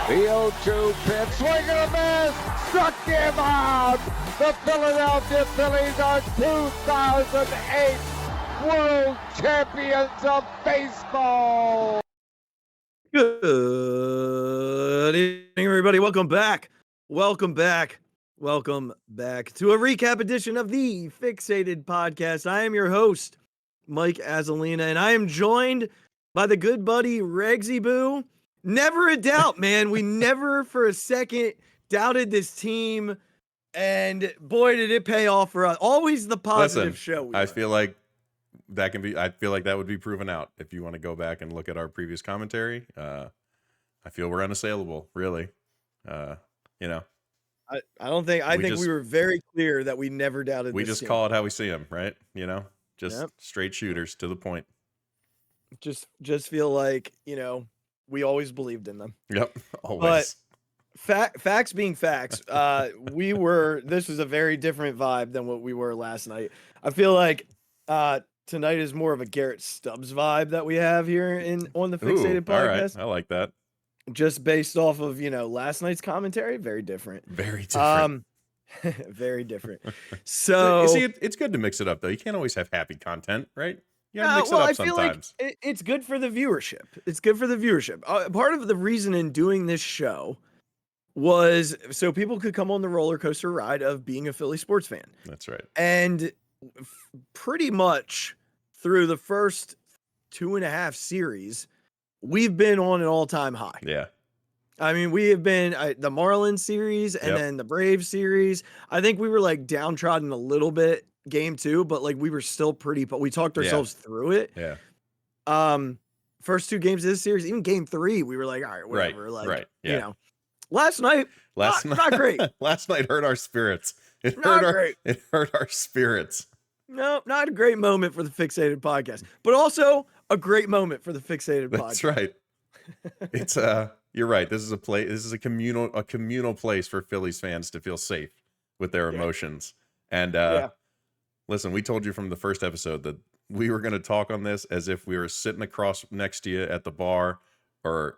The 0-2 pitch, swing and a miss, struck him out. The Philadelphia Phillies are 2008 World Champions of Baseball. Good evening, everybody. Welcome back to a recap edition of the Phixated podcast. I am your host, Mike Azzalina, and I am joined by the good buddy Regzy Boo. Never a doubt, man. We never for a second doubted this team, and boy, did it pay off for us. Always the positive show. I feel like that would be proven out if you want to go back and look at our previous commentary. I feel we're unassailable, really. I don't think. I think we were very clear that we never doubted. We this just team. call it how we see them, right? Straight shooters to the point. Just feel like we always believed in them. Yep, always. But facts being facts, this was a very different vibe than what we were last night. I feel like tonight is more of a Garrett Stubbs vibe that we have here on the Phixated podcast. All right. I like that. Just based off of, last night's commentary, very different. Very different. Very different. So see, it's good to mix it up though. You can't always have happy content, right? You gotta mix it up I sometimes. feel like it's good for the viewership. It's good for the viewership. Part of the reason in doing this show was so people could come on the roller coaster ride of being a Philly sports fan. That's right. And pretty much through the first 2.5 series, we've been on an all-time high. Yeah. I mean, we have been the Marlins series and then the Braves series. I think we were like downtrodden a little bit game 2, but like we were still but we talked ourselves through it. Yeah. First 2 games of this series, even game 3, we were like, all right, whatever. Right. Yeah. Last night, not great. Last night hurt our spirits. It hurt our spirits. No, not a great moment for the Phixated podcast, but also a great moment for the Phixated podcast. That's right. It's you're right. This is a communal place for Phillies fans to feel safe with their emotions. And listen, we told you from the first episode that we were going to talk on this as if we were sitting across next to you at the bar or,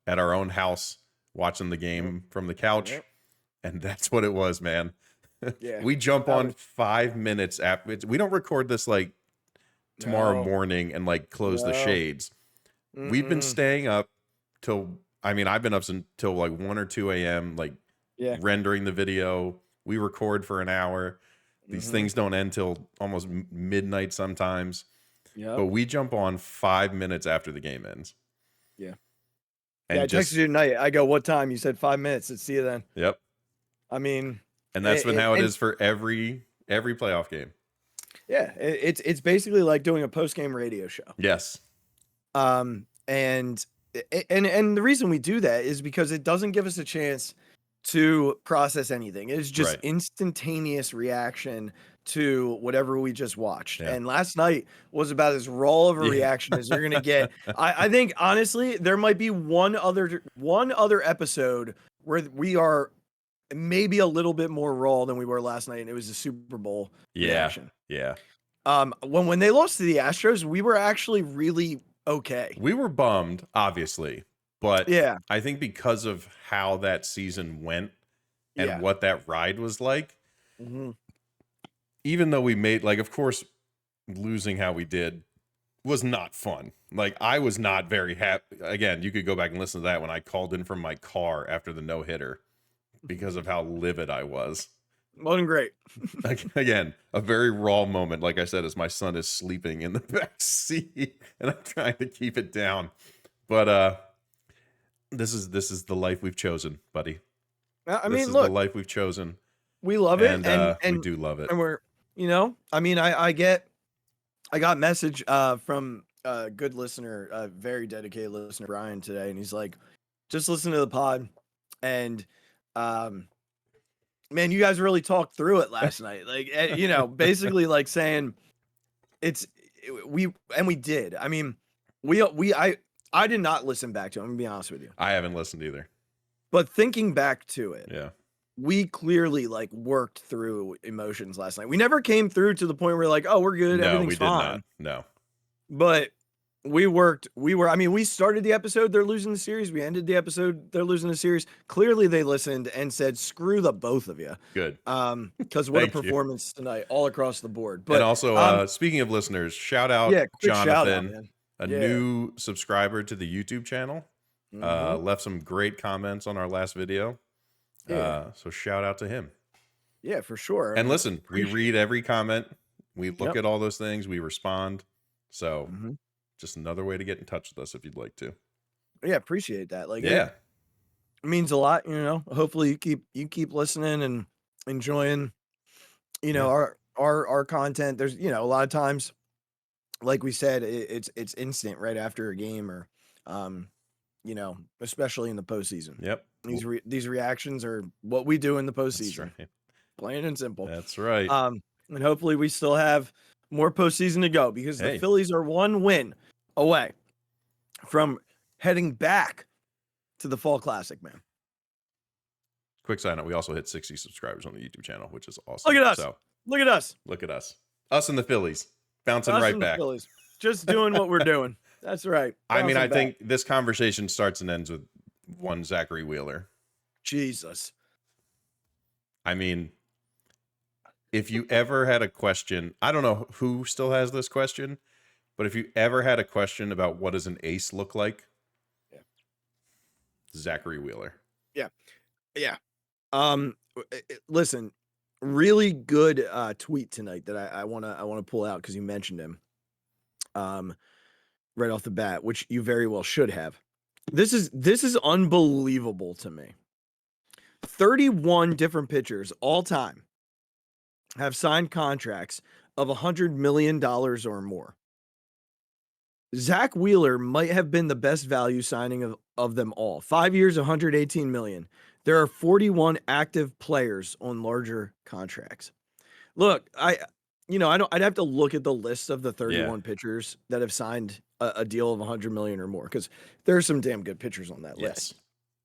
at our own house watching the game from the couch. Yep. And that's what it was, man. Yeah. We jump on 5 minutes after. We don't record this like tomorrow morning and like close the shades. Mm-mm. We've been staying up till, I've been up until like 1 or 2 a.m. like rendering the video. We record for an hour. These things don't end till almost midnight sometimes. Yeah. But we jump on 5 minutes after the game ends. Yeah. And I texted you tonight. I go, what time? You said 5 minutes. Let's see you then. Yep. And that's been how it is for every playoff game. Yeah. It's basically like doing a post-game radio show. Yes. And the reason we do that is because it doesn't give us a chance to process anything. It's just instantaneous reaction to whatever we just watched. Yeah. And last night was about as raw of a reaction as you're gonna get. I think honestly, there might be one other episode where we are maybe a little bit more raw than we were last night, and it was the Super Bowl reaction. Yeah. When they lost to the Astros, we were actually really okay. We were bummed, obviously. But I think because of how that season went and what that ride was like, even though we made, like, of course, losing how we did was not fun. Like, I was not very happy. Again, you could go back and listen to that when I called in from my car after the no-hitter because of how livid I was. Wasn't great. Again, a very raw moment, like I said, as my son is sleeping in the back seat and I'm trying to keep it down. But, This is the life we've chosen, buddy. This is the life we've chosen. We love it, and we do love it. And we're, I got message from a good listener, a very dedicated listener, Brian, today, and he's like, just listen to the pod, and man, you guys really talked through it last night, like basically like saying we did. I did not listen back to it. I'm gonna be honest with you. I haven't listened either. But thinking back to it, we clearly like worked through emotions last night. We never came through to the point where like, oh, we're good, everything's fine. No. But I mean, we started the episode, they're losing the series. We ended the episode, they're losing the series. Clearly they listened and said, screw the both of you. Good. Because what a performance tonight all across the board. But and also, speaking of listeners, shout out Jonathan, new subscriber to the YouTube channel. Left some great comments on our last video. So shout out to him. Yeah, for sure. And listen, we read every comment. We look at all those things. We respond. So just another way to get in touch with us if you'd like to. Yeah, appreciate that. Like, it means a lot. Hopefully you keep listening and enjoying, our content. There's, a lot of times, like we said, it's instant right after a game or, especially in the postseason. Yep. These reactions are what we do in the postseason. That's right. Plain and simple. That's right. And hopefully we still have more postseason to go because the Phillies are one win away from heading back to the Fall Classic, man. Quick side note, we also hit 60 subscribers on the YouTube channel, which is awesome. Look at us. So, look at us. Look at us. Us and the Phillies. Bouncing right back. Phillies. Just doing what we're doing. That's right. I mean, I think this conversation starts and ends with one Zachary Wheeler. Jesus. I mean, if you ever had a question, I don't know who still has this question, but if you ever had a question about what does an ace look like, Zachary Wheeler. Yeah. Listen, really good tweet tonight that I want to pull out because you mentioned him right off the bat, which you very well should have. This is unbelievable to me. 31 different pitchers all time have signed contracts of $100 million or more. Zach Wheeler might have been the best value signing of them all. 5 years, $118 million. There are 41 active players on larger contracts. Look, I'd have to look at the list of the 31 pitchers that have signed a deal of $100 million or more because there's some damn good pitchers on that list.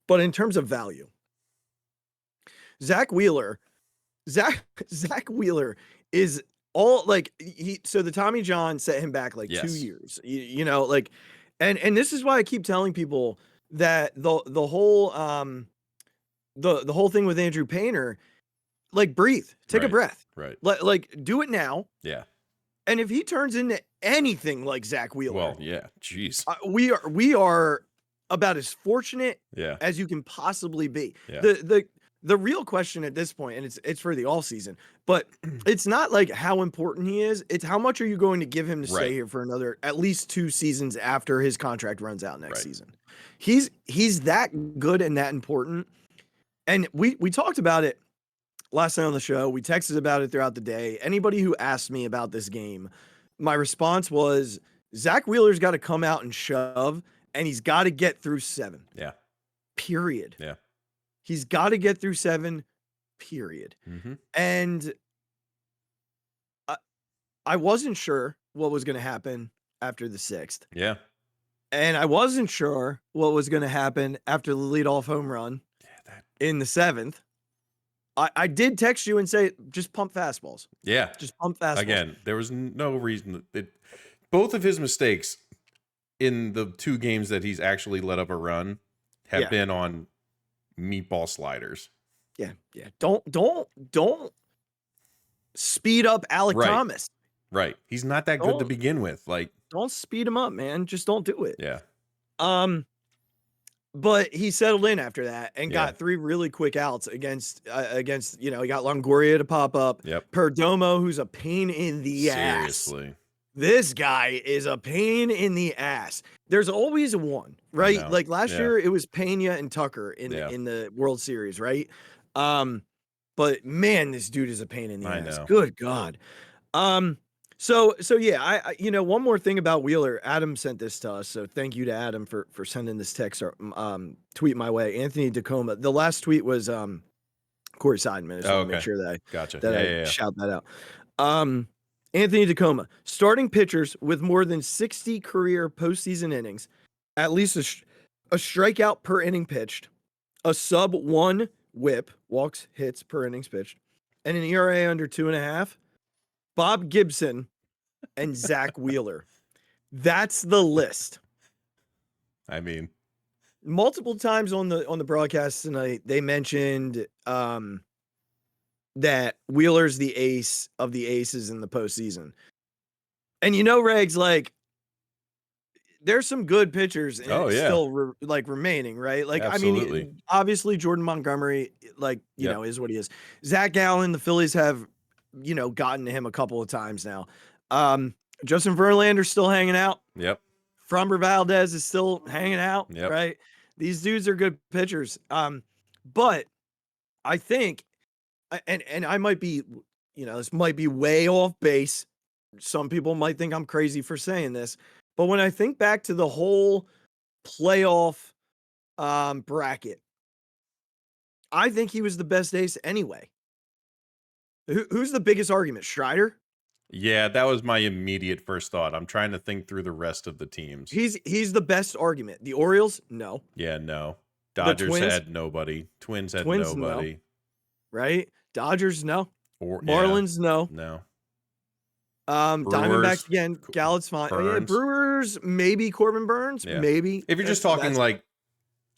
But in terms of value, Zach Wheeler is all like so the Tommy John set him back like 2 years, and this is why I keep telling people that the whole thing with Andrew Painter, like breathe, take a breath, right? Like do it now. Yeah. And if he turns into anything like Zach Wheeler, well, yeah, jeez, we are about as fortunate as you can possibly be. Yeah. The real question at this point, and it's for the all season, but it's not like how important he is. It's how much are you going to give him to stay here for another at least 2 seasons after his contract runs out next season. He's that good and that important. And we talked about it last night on the show. We texted about it throughout the day. Anybody who asked me about this game, my response was Zach Wheeler's got to come out and shove, and he's got to get through 7. Yeah. Period. Yeah. He's got to get through 7, period. And I wasn't sure what was going to happen after the 6th. Yeah. And I wasn't sure what was going to happen after the leadoff home run in the 7th. I did text you and say, just pump fastballs. Yeah. Just pump fastballs. Again, there was no reason. Both of his mistakes in the 2 games that he's actually let up a run have been on meatball sliders. Yeah. Don't speed up Alec Thomas. Right. He's not that good to begin with. Like, don't speed him up, man. Just don't do it. Yeah. But he settled in after that and got 3 really quick outs against he got Longoria to pop up. Yep. Perdomo, who's a pain in the ass. Seriously. This guy is a pain in the ass. There's always one, right? Like last year, it was Pena and Tucker in the World Series, right? But man, this dude is a pain in the ass. Know. Good God. So yeah, I one more thing about Wheeler. Adam sent this to us, so thank you to Adam for sending this text or tweet my way. Anthony Tacoma. The last tweet was Corey Seidman. I just want to make sure that I shout that out. Anthony Tacoma, starting pitchers with more than 60 career postseason innings, at least a strikeout per inning pitched, a sub-1 whip, walks, hits per innings pitched, and an ERA under 2.5. Bob Gibson and Zach Wheeler. That's the list. I mean, multiple times on the broadcast tonight, they mentioned that Wheeler's the ace of the aces in the postseason. And Reg's like, there's some good pitchers still remaining, right? Like, absolutely. I mean, obviously Jordan Montgomery, like, is what he is. Zach Gallen, the Phillies have, gotten to him a couple of times now. Justin Verlander's still hanging out. Yep. Framber Valdez is still hanging out, Yep. right? These dudes are good pitchers. But I think, and I might be, this might be way off base. Some people might think I'm crazy for saying this, but when I think back to the whole playoff bracket, I think he was the best ace anyway. Who's the biggest argument? Strider? Yeah, that was my immediate first thought. I'm trying to think through the rest of the teams. He's the best argument. The Orioles? No. Yeah, no. Dodgers had nobody. Twins had nobody. No. Right? Dodgers, no. Marlins, no. No. Diamondbacks again. Gallett's fine. Oh, yeah, Brewers, maybe Corbin Burns, maybe. If you're just talking like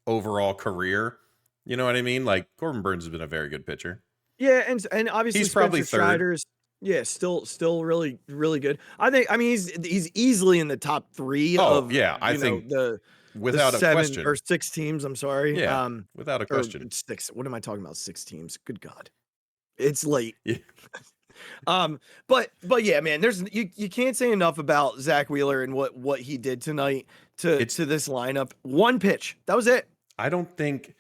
overall career, you know what I mean? Like Corbin Burns has been a very good pitcher. Yeah, and obviously he's probably third. Strider's, yeah, still really really good. I mean he's easily in the top 3 of I think without a 7 question or 6 teams. I'm sorry. Yeah, without a question. 6. What am I talking about? 6 teams. Good God, it's late. Yeah. But yeah, man, there's you can't say enough about Zach Wheeler and what he did tonight to this lineup. One pitch, that was it. I don't think.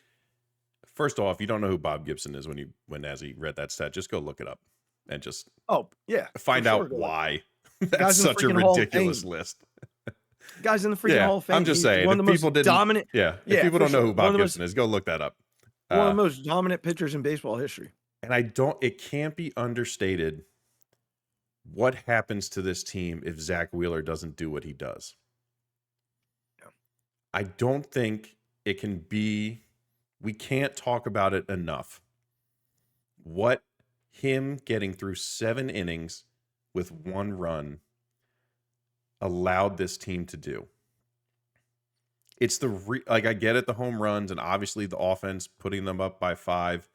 First off, you don't know who Bob Gibson is when Azzy read that stat. Just go look it up and just find out why that's such a ridiculous list. Guys in the freaking Hall of Fame. I'm just saying, if people didn't, dominant. Yeah, if people don't know who Bob Gibson is, go look that up. One of the most dominant pitchers in baseball history. And it can't be understated what happens to this team if Zach Wheeler doesn't do what he does. Yeah. I don't think it can be. We can't talk about it enough. What him getting through 7 innings with 1 run allowed this team to do. It's I get it, the home runs, and obviously the offense putting them up by 5.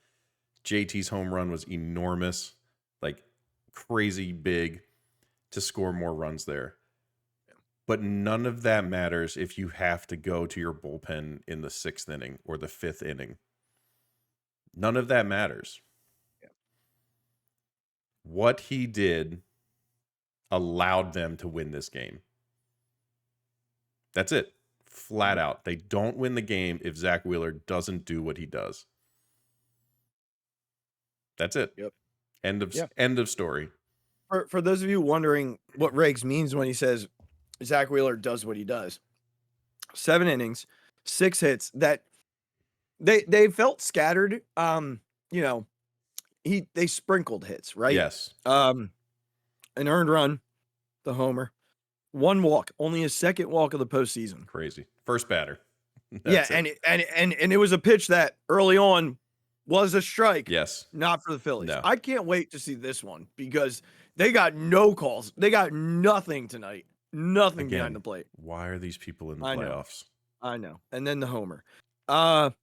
JT's home run was enormous, like crazy big to score more runs there. But none of that matters if you have to go to your bullpen in the 6th inning or the 5th inning. None of that matters. Yeah. What he did allowed them to win this game. That's it. Flat out. They don't win the game if Zach Wheeler doesn't do what he does. That's it. Yep. End of story. For those of you wondering what Regz means when he says Zach Wheeler does what he does. 7 innings, 6 hits that they felt scattered. They sprinkled hits, right? Yes. An earned run, the homer, 1 walk, only his 2nd walk of the postseason. Crazy. First batter. And it was a pitch that early on was a strike. Yes. Not for the Phillies. No. I can't wait to see this one because they got no calls. They got nothing tonight. Nothing behind the plate. Why are these people in the playoffs? I know. And then the homer. And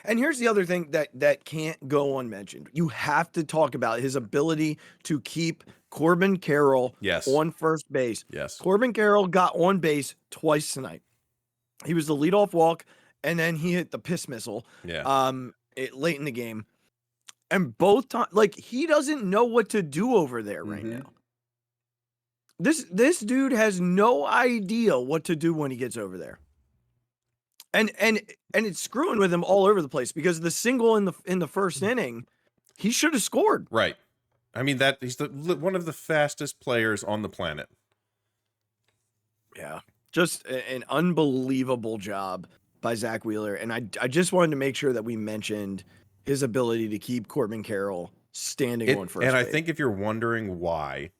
here's the other thing that can't go unmentioned. You have to talk about his ability to keep Corbin Carroll on first base. Yes. Corbin Carroll got on base twice tonight. He was the leadoff walk, and then he hit the piss missile. Yeah. Late in the game. And both times, like, he doesn't know what to do over there right now. This dude has no idea what to do when he gets over there. And it's screwing with him all over the place because the single in the 1st inning, he should have scored. Right. I mean, he's one of the fastest players on the planet. Yeah. Just an unbelievable job by Zach Wheeler. And I just wanted to make sure that we mentioned his ability to keep Corbin Carroll standing on first base. I think if you're wondering why,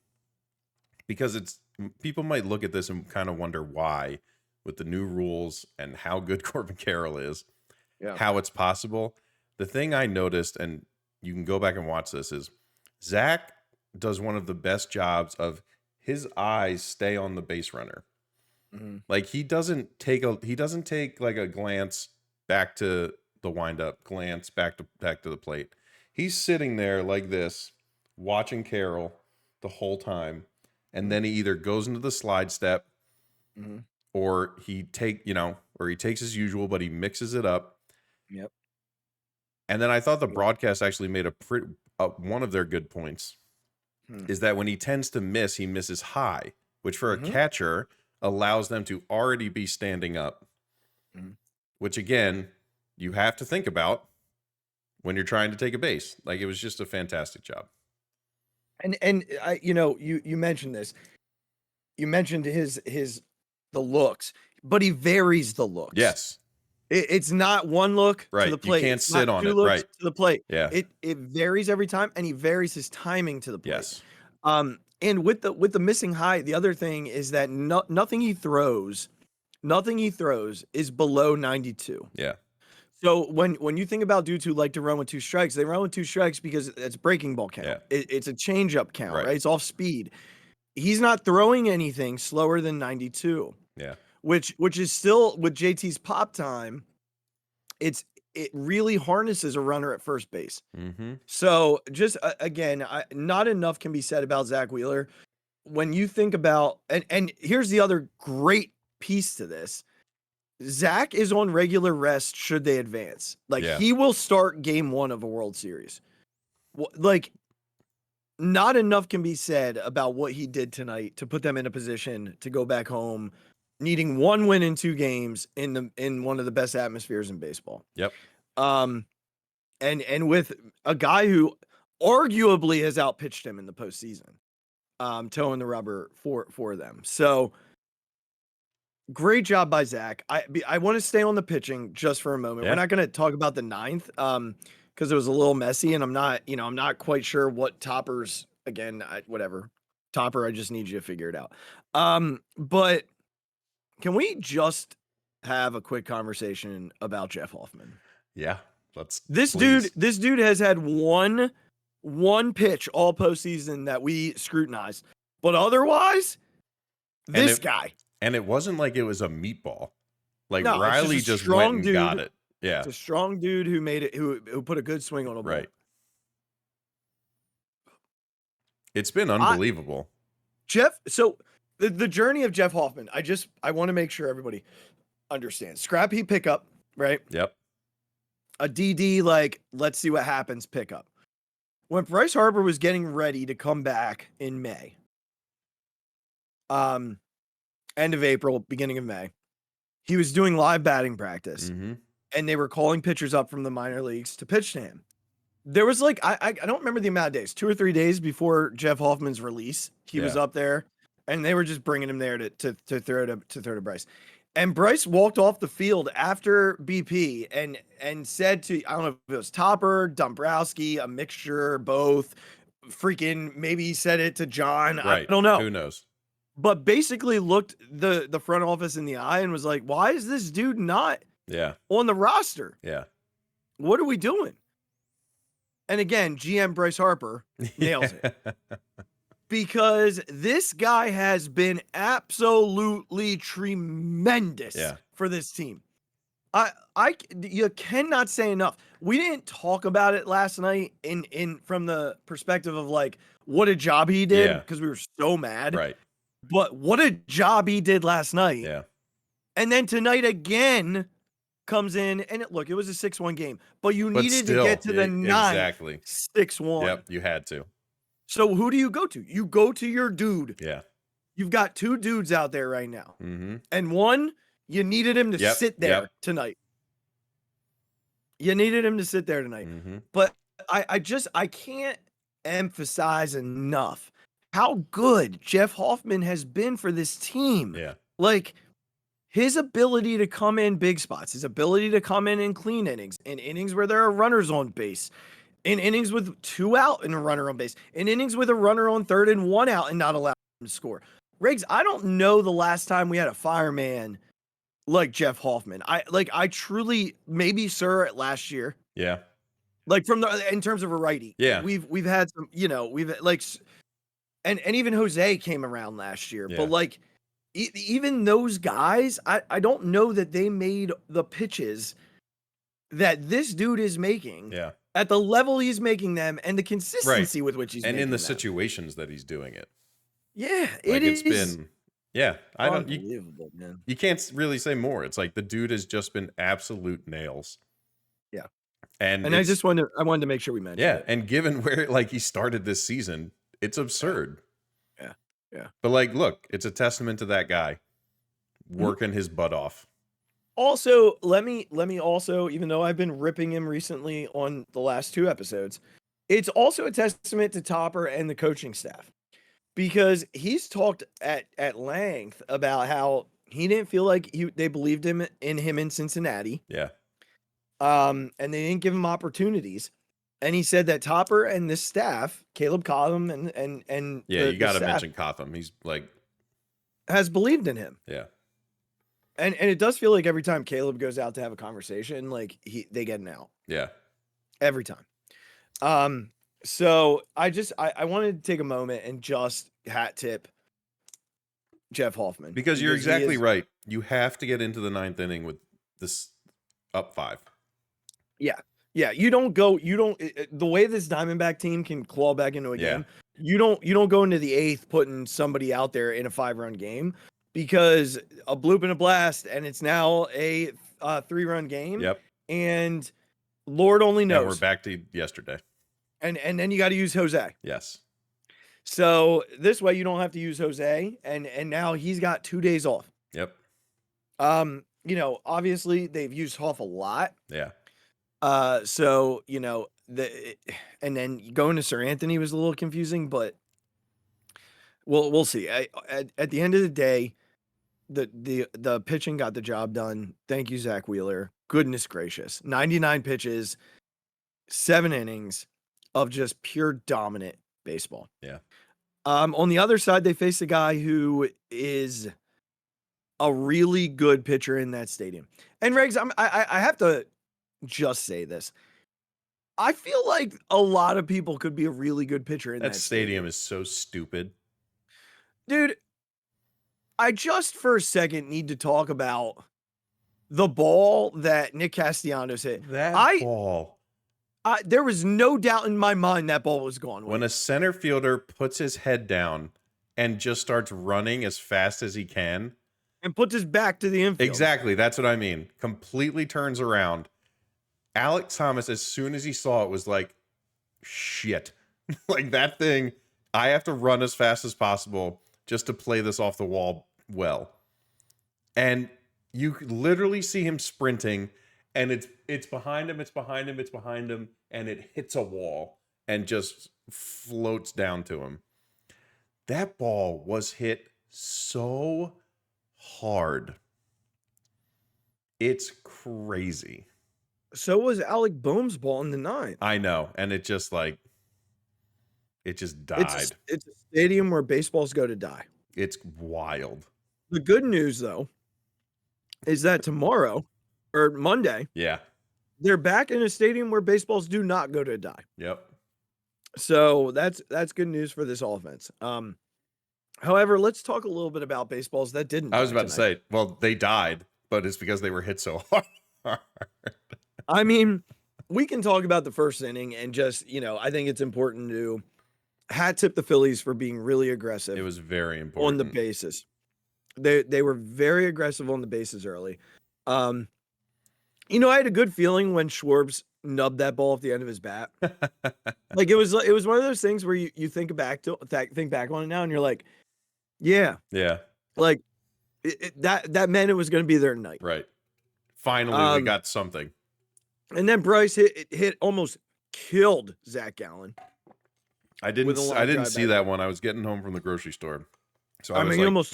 because people might look at this and kind of wonder why, with the new rules and how good Corbin Carroll is, how it's possible. The thing I noticed, and you can go back and watch this, is Zach does one of the best jobs of his eyes stay on the base runner. Mhm. Like he doesn't take like a glance back to the windup, glance back to the plate. He's sitting there like this, watching Carroll the whole time, and then he either goes into the slide step, or he takes his usual, but he mixes it up. Yep. And then I thought the broadcast actually made one of their good points is that when he tends to miss, he misses high, which for a catcher allows them to already be standing up, which again, you have to think about when you're trying to take a base. Like, it was just a fantastic job. And I, you mentioned this. You mentioned the looks, but he varies the looks. Yes. It's not one look right. to the plate. You can't it's sit not on two it. looks Right. to the plate. Yeah. It varies every time, and he varies his timing to the plate. Yes. And with the missing high, the other thing is that nothing he throws is below 92. Yeah. So when you think about dudes who like to run with two strikes, they run with two strikes because it's breaking ball count. Yeah. It's a changeup count, Right. right? It's off speed. He's not throwing anything slower than 92. Yeah. Which is still, with JT's pop time, it really harnesses a runner at first base. So just again, not enough can be said about Zach Wheeler. When you think about, and here's the other great piece to this. Zach is on regular rest should they advance. Like, he will start game 1 of a World Series. Like, not enough can be said about what he did tonight to put them in a position to go back home, needing 1 win in 2 games in one of the best atmospheres in baseball. Yep. And with a guy who arguably has outpitched him in the postseason, towing the rubber for them. So great job by Zach. I want to stay on the pitching just for a moment. Yeah. We're not going to talk about the 9th because it was a little messy, and I'm not quite sure what Topper's, again, whatever. Topper, I just need you to figure it out. But can we just have a quick conversation about Jeff Hoffman? Yeah. This dude has had one pitch all postseason that we scrutinized, but otherwise, this guy. And it wasn't like it was a meatball. Like, No, Riley just went and got it. Yeah. It's a strong dude who made it, who put a good swing on a ball. Right. It's been unbelievable. So the journey of Jeff Hoffman, I want to make sure everybody understands. Scrap heap pickup, right? Yep. A DD, like, let's see what happens, pickup. When Bryce Harper was getting ready to come back in May, end of April, beginning of May, he was doing live batting practice, and they were calling pitchers up from the minor leagues to pitch to him. There was, like, I don't remember the amount of days, 2 or 3 days before Jeff Hoffman's release, he was up there, and they were just bringing him there to throw to Bryce. And Bryce walked off the field after BP and said to, I don't know if it was Topper, Dombrowski, a mixture, both, freaking, maybe he said it to John. Right. I don't know. Who knows? But basically looked the front office in the eye and was like, why is this dude not on the roster? Yeah. What are we doing? And again, GM Bryce Harper nails it. Because this guy has been absolutely tremendous for this team. You cannot say enough. We didn't talk about it last night in from the perspective of, like, what a job he did, because we were so mad. Right. But what a job he did last night. Yeah. And then tonight again comes in, and it was a 6-1 game, but needed to get to the 9th. Exactly. 6-1. Yep. You had to. So who do you go to? You go to your dude. Yeah. You've got 2 dudes out there right now. And one, you needed him to sit there tonight. You needed him to sit there tonight. But I can't emphasize enough how good Jeff Hoffman has been for this team. Yeah. Like, his ability to come in big spots, his ability to come in clean innings, in innings where there are runners on base, in innings with 2 out and a runner on base, in innings with a runner on third and 1 out and not allow him to score. Regz, I don't know the last time we had a fireman like Jeff Hoffman. I truly, maybe Sir at last year. Yeah. Like, in terms of a righty. Yeah. We've had some, we've like, and even Jose came around last year. Yeah. But like even those guys, I don't know that they made the pitches that this dude is making. Yeah. At the level he's making them and the consistency with which he's and making in the them. situations that he's doing it. Yeah, Like it's been I don't unbelievable, man. You can't really say more. It's like the dude has just been absolute nails. Yeah. And I wanted to make sure we mentioned it. And given where like he started this season, it's absurd. Yeah. But like, look, it's a testament to that guy working his butt off. Also, let me also, even though I've been ripping him recently on the last 2 episodes, it's also a testament to Topper and the coaching staff, because he's talked at length about how he didn't feel like they believed in him in Cincinnati. Yeah. And they didn't give him opportunities. And he said that Topper and this staff, Caleb Cotham and you got to mention Cotham. He's like has believed in him. Yeah. And it does feel like every time Caleb goes out to have a conversation, like they get an out. Yeah. Every time. So I wanted to take a moment and just hat tip Jeff Hoffman. Because you're exactly right. You have to get into the 9th inning with this up 5. Yeah. Yeah. The way this Diamondback team can claw back into a game, you don't go into the 8th putting somebody out there in a 5-run game, because a bloop and a blast, and it's now a 3-run game. Yep. And Lord only knows. And we're back to yesterday. And then you got to use Jose. Yes. So this way you don't have to use Jose, and now he's got 2 days off. Yep. Obviously they've used Hoff a lot. Yeah. So and then going to Sir Anthony was a little confusing, but we'll see. At the end of the day, the pitching got the job done. Thank you, Zach Wheeler. Goodness gracious. 99 pitches, 7 innings of just pure dominant baseball. Yeah. On the other side, they face a guy who is a really good pitcher in that stadium. And Regz, I have to just say this. I feel like a lot of people could be a really good pitcher in that stadium is so stupid. Dude, I just for a second need to talk about the ball that Nick Castellanos hit. Ball. There was no doubt in my mind that ball was gone. When a center fielder puts his head down and just starts running as fast as he can. And puts his back to the infield. Exactly. That's what I mean. Completely turns around. Alex Thomas, as soon as he saw it, was like, shit. Like that thing, I have to run as fast as possible just to play this off the wall well. And you literally see him sprinting, and it's behind him, and it hits a wall and just floats down to him. That ball was hit so hard. It's crazy. So was Alec Boehm's ball in the 9th. I know, and it just died. It's a stadium where baseballs go to die. It's wild. The good news, though, is that tomorrow or Monday, they're back in a stadium where baseballs do not go to die. Yep. So that's good news for this offense. However, let's talk a little bit about baseballs that didn't. I was about to say, well, they died, but it's because they were hit so hard. I mean, we can talk about the first inning and just, I think it's important to hat tip the Phillies for being really aggressive. It was very important on the bases. They were very aggressive on the bases early. I had a good feeling when Schwartz nubbed that ball at the end of his bat. Like it was one of those things where you think back on it now and you're like, yeah, like that meant it was going to be their night. Right. Finally, we got something. And then Bryce hit almost killed Zach Gallen. I didn't see that one. I was getting home from the grocery store. So I mean, he almost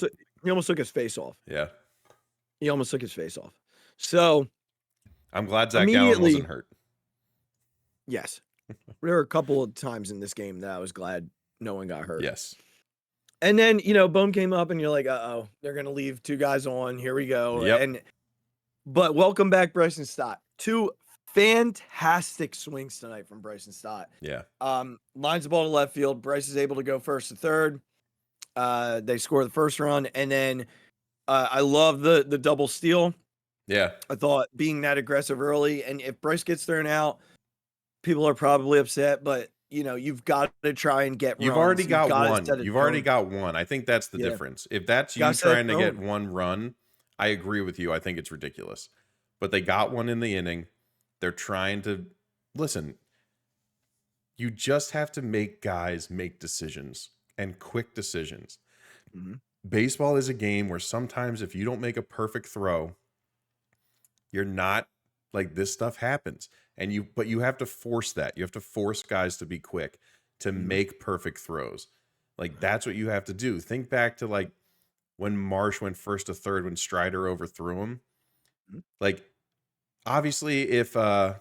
took his face off. Yeah. He almost took his face off. So I'm glad Zach Gallen wasn't hurt. Yes. There were a couple of times in this game that I was glad no one got hurt. Yes. And then, Bohm came up and you're like, uh-oh, they're going to leave 2 guys on. Here we go. Yep. But welcome back, Bryson Stott. 2 fantastic swings tonight from Bryson Stott. Yeah. Lines the ball to left field. Bryce is able to go first to third. They score the first run, and then I love the double steal. Yeah. I thought being that aggressive early, and if Bryce gets thrown out, people are probably upset, but you've got to try and get runs. You've already got one. You've already got one. I think that's the difference. If that's you trying to get one run, I agree with you. I think it's ridiculous. But they got one in the inning. They're trying to listen. You just have to make guys make decisions and quick decisions. Mm-hmm. Baseball is a game where sometimes if you don't make a perfect throw, you're not like this stuff happens. But you have to force that. You have to force guys to be quick, to make perfect throws. Like that's what you have to do. Think back to like when Marsh went first to third when Strider overthrew him. Like obviously if why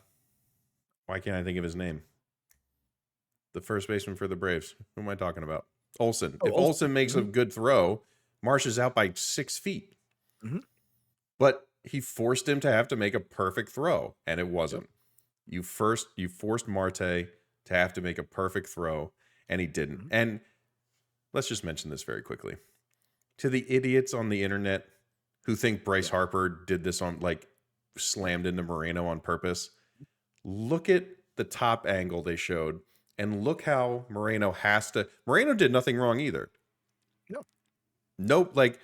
can't I think of his name? The first baseman for the Braves. Who am I talking about? Olsen. If Olsen makes a good throw, Marsh is out by 6 feet. Mm-hmm. But he forced him to have to make a perfect throw, and it wasn't. You forced Marte to have to make a perfect throw, and he didn't. Mm-hmm. And let's just mention this very quickly. To the idiots on the internet who think Bryce Harper did this on like slammed into Moreno on purpose, look at the top angle they showed and look how Moreno did nothing wrong either. Nope. Like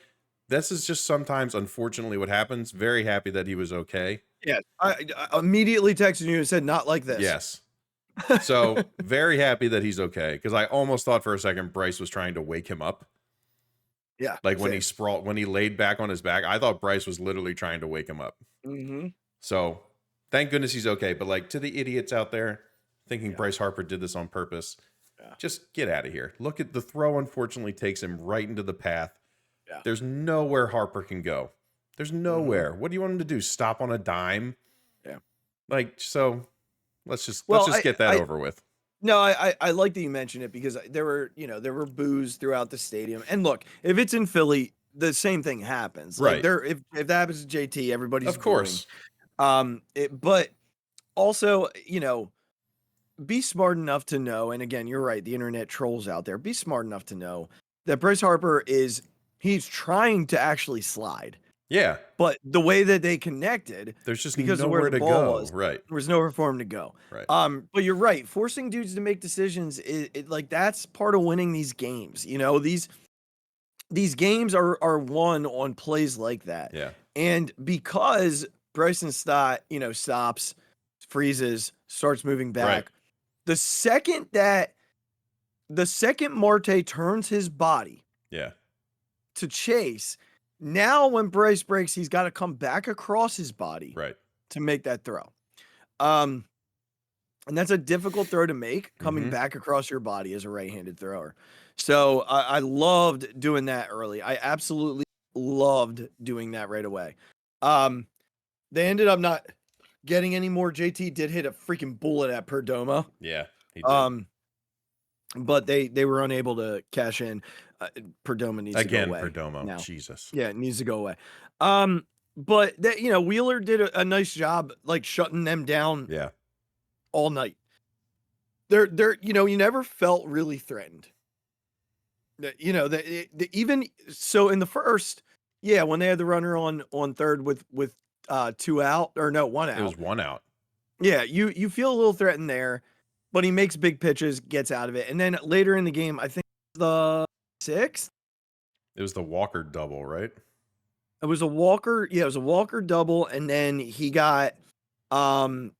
this is just sometimes, unfortunately, what happens. Very happy that he was okay. Yeah. I immediately texted you and said, not like this. Yes. So very happy that he's okay. Because I almost thought for a second Bryce was trying to wake him up. Yeah. Like when he laid back on his back, I thought Bryce was literally trying to wake him up. Mm-hmm. So thank goodness he's okay. But like to the idiots out there thinking Bryce Harper did this on purpose, just get out of here. Look at the throw, unfortunately, takes him right into the path. Yeah. There's nowhere Harper can go. There's nowhere. What do you want him to do? Stop on a dime? Yeah. Like, so let's just get that over with. No, I like that you mentioned it because there were boos throughout the stadium. And look, if it's in Philly, the same thing happens. Like if that happens to JT, everybody's of course. But also, be smart enough to know, and again, you're right, the internet trolls out there, be smart enough to know that Bryce Harper he's trying to actually slide. Yeah. But the way that they connected, there's just because nowhere of where the to ball go. was, right. There was nowhere for him to go. Right. But you're right. Forcing dudes to make decisions, like that's part of winning these games. These games are won on plays like that. Yeah. And because Bryson Stott, stops, freezes, starts moving back. Right. The second Marte turns his body to chase, now when Bryce breaks, he's got to come back across his body to make that throw. And that's a difficult throw to make, coming back across your body as a right-handed thrower. So I loved doing that early. I absolutely loved doing that right away. They ended up not getting any more. JT did hit a freaking bullet at Perdomo. Yeah, he did. But they were unable to cash in. Perdomo needs to go away. Perdomo. Now. Jesus. Yeah, it needs to go away. But Wheeler did a nice job, like shutting them down. Yeah. All night. They're you never felt really threatened. Even so in the first, when they had the runner on third with 2 out, or no, 1 out. It was 1 out. Yeah, you feel a little threatened there, but he makes big pitches, gets out of it. And then later in the game, I think the 6th. It was the Walker double, right? It was a Walker, it was a Walker double, and then he got Pavin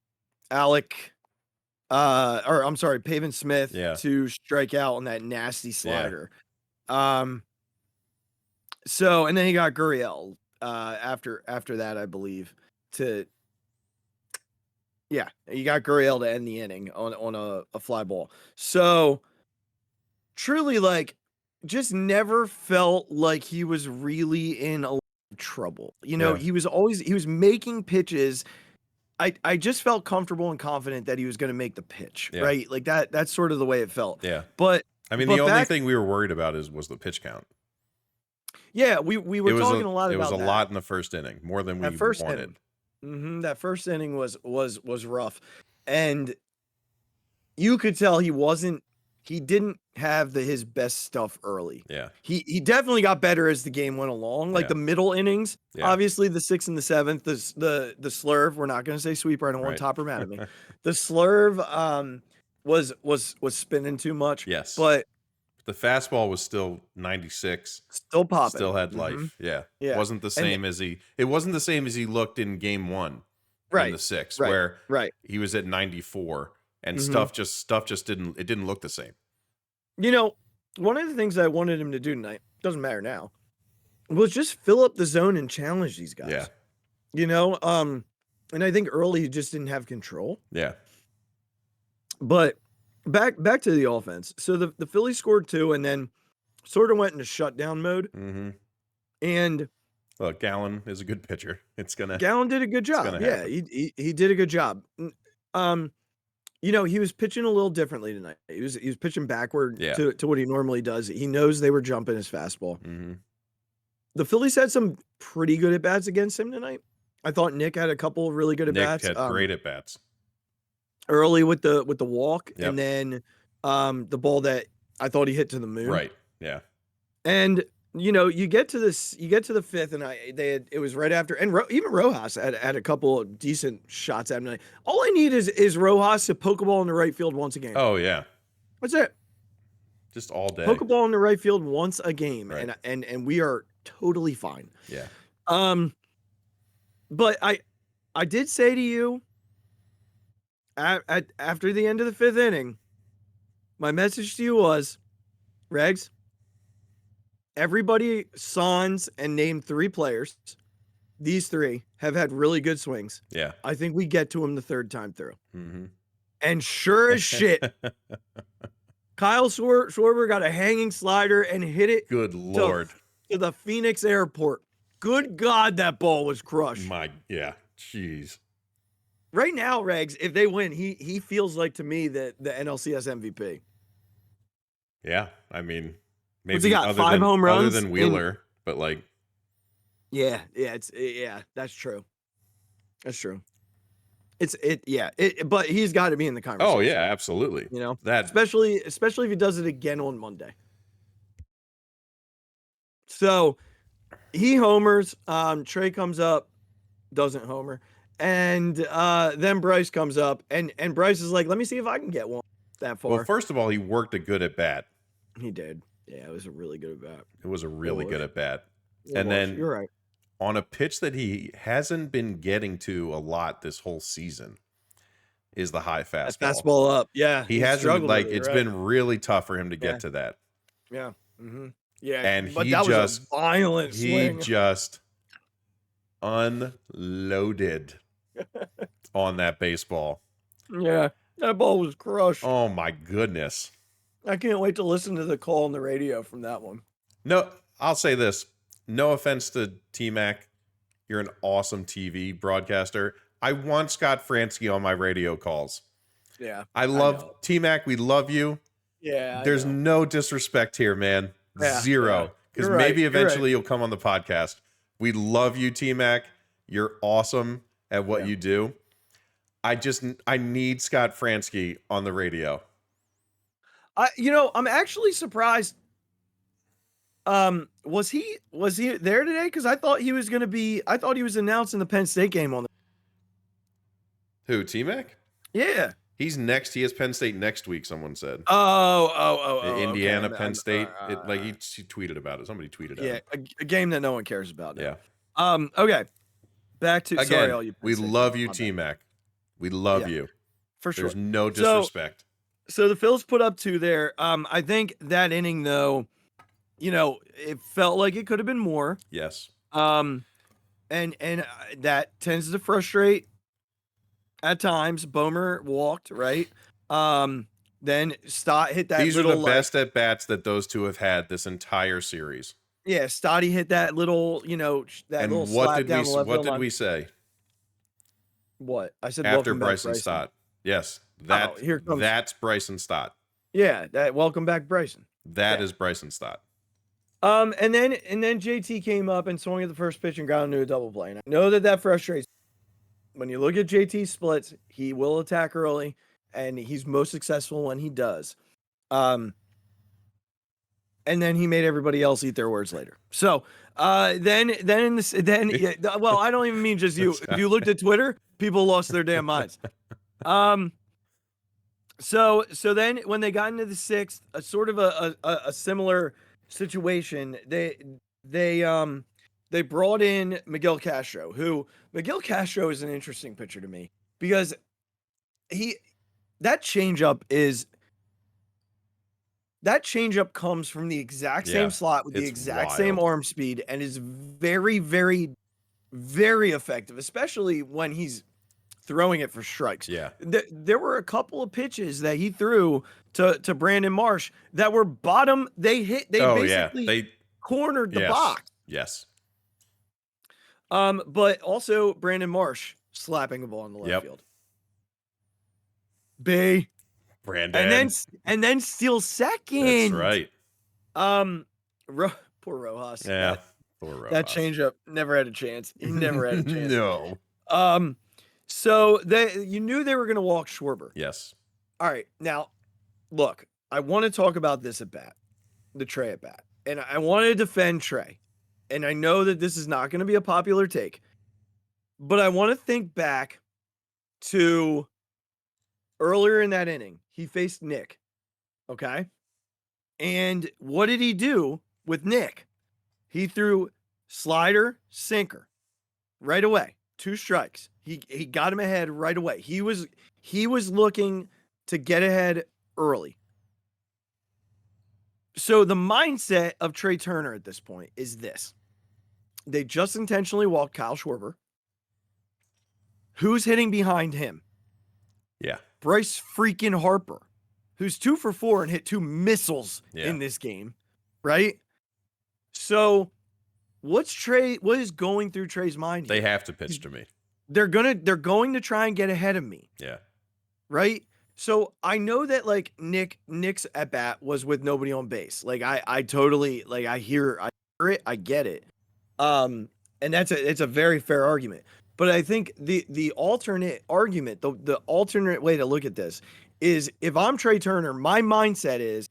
Smith to strike out on that nasty slider. So, and then he got Gurriel after that, I believe, you got Gurriel to end the inning on a fly ball. So truly, like, just never felt like he was really in a lot of trouble. He was making pitches. I just felt comfortable and confident that he was going to make the pitch, right? Like that's sort of the way it felt. Yeah. But I mean, the only thing we were worried about was the pitch count. Yeah, we were talking a lot about that. It was a lot in the first inning, more than we wanted. That first inning was rough, and you could tell he didn't have his best stuff early. Yeah. He definitely got better as the game went along. Like the middle innings, obviously the 6th and the 7th, the slurve. We're not going to say sweeper. I don't want Topper mad at me. The slurve was spinning too much. Yes, but the fastball was still 96, still popping, still had life. Yeah, wasn't the same as he. It wasn't the same as he looked in game 1, in the 6th, where he was at 94, and stuff just didn't look the same. You know, one of the things I wanted him to do tonight, doesn't matter now, was just fill up the zone and challenge these guys. Yeah. You know, and I think early he just didn't have control. Yeah. But back to the offense. So the Phillies scored 2 and then sort of went into shutdown mode. And look, Gallen is a good pitcher. Gallen did a good job. Yeah, he did a good job. You know, he was pitching a little differently tonight. He was pitching backward to what he normally does. He knows they were jumping his fastball. The Phillies had some pretty good at bats against him tonight. I thought Nick had a couple of really good at bats. Nick had great at bats early with the walk, and then the ball that I thought he hit to the moon. Right. Yeah. And you know, you get to the 5th, and it was right after, and even Rojas had a couple of decent shots at him. All I need is Rojas to poke a ball in the right field once a game. Oh yeah, that's it. Just all day. Poke a ball in the right field once a game, and we are totally fine. Yeah. But I did say to you after the end of the 5th inning, my message to you was, Regz, everybody sans and named 3 players. These 3 have had really good swings. Yeah. I think we get to him the 3rd time through. And sure as shit, Kyle Schwarber got a hanging slider and hit it. Good Lord. To the Phoenix airport. Good God, that ball was crushed. Jeez. Right now, Regz, if they win, he feels like to me that the NLCS MVP. Yeah, I mean, maybe what's he got, 5 home runs other than Wheeler, but like, yeah, that's true. That's true. But he's got to be in the conversation. Oh yeah, absolutely. You know that, especially if he does it again on Monday. So he homers. Trey comes up, doesn't homer, and then Bryce comes up, and Bryce is like, "Let me see if I can get one that far." Well, first of all, he worked a good at bat. He did. Yeah, it was a really good at bat. It was a really good at bat. And then you're right. On a pitch that he hasn't been getting to a lot this whole season is the high fastball. Fastball up. Yeah. He hasn't, like, it's been really tough for him to get to that. Yeah. Yeah. And but that was a violent swing. He just unloaded on that baseball. Yeah. That ball was crushed. Oh my goodness. I can't wait to listen to the call on the radio from that one. No, I'll say this. No offense to T-Mac. You're an awesome TV broadcaster. I want Scott Fransky on my radio calls. Yeah. I love T-Mac. We love you. Yeah. There's no disrespect here, man. Zero. Because maybe eventually you'll come on the podcast. We love you, T-Mac. You're awesome at what you do. I need Scott Fransky on the radio. I'm actually surprised. Was he there today? Because I thought he was announcing the Penn State game on the. Who, T-Mac? Yeah. He's next. He has Penn State next week, someone said. Indiana, okay. Penn State. He tweeted about it. Somebody tweeted it. Yeah, a game that no one cares about now. Yeah. Okay. Back to again, all you we love you, T-Mac. We love you. For sure. There's no disrespect. So the Phils put up 2 there. I think that inning, though, it felt like it could have been more. Yes. And that tends to frustrate at times. Bomer walked, right? Then Stott hit that. These are the best at bats that those two have had this entire series. Yeah, Stotty hit that little, and little what slap did down we the left what field did line. we say? What? I said after welcome back, Bryson Stott. Yes. That's Bryson Stott. Yeah, that welcome back Bryson. That is Bryson Stott. And then JT came up and swung at the first pitch and ground into a double play. And I know that frustrates. when you look at JT splits, he will attack early, and he's most successful when he does. And then he made everybody else eat their words later. So then in this, well, I don't even mean just you. If you looked at Twitter, people lost their damn minds. So then when they got into the sixth, a sort of a similar situation, they brought in Miguel Castro, who Miguel Castro is an interesting pitcher to me because that changeup comes from the exact same slot with the exact same arm speed and is very, very, very effective, especially when he's throwing it for strikes. Yeah. There were a couple of pitches that he threw to Brandon Marsh that were bottom. They basically cornered the box. Yes. But also Brandon Marsh slapping a ball in the left field. Brandon. And then steal second. That's right. Poor Rojas. Yeah. Poor Rojas. That changeup never had a chance. He never had a chance. No. So you knew they were going to walk Schwarber. Yes. All right. Now, look, I want to talk about this at bat, the Trey at bat, and I want to defend Trey. And I know that this is not going to be a popular take, but I want to think back to earlier in that inning. He faced Nick. Okay. And what did he do with Nick? He threw slider, sinker right away. 2 strikes. He got him ahead right away. He was looking to get ahead early. So the mindset of Trey Turner at this point is this. They just intentionally walked Kyle Schwarber. Who's hitting behind him? Yeah. Bryce freaking Harper, who's 2 for 4 and hit 2 missiles in this game, right? So what is going through Trey's mind here? They have to pitch to me. They're going to try and get ahead of me. Yeah. Right? So I know that like Nick's at bat was with nobody on base. Like I totally like I hear it, I get it. And it's a very fair argument. But I think the alternate argument, the alternate way to look at this is if I'm Trey Turner, my mindset is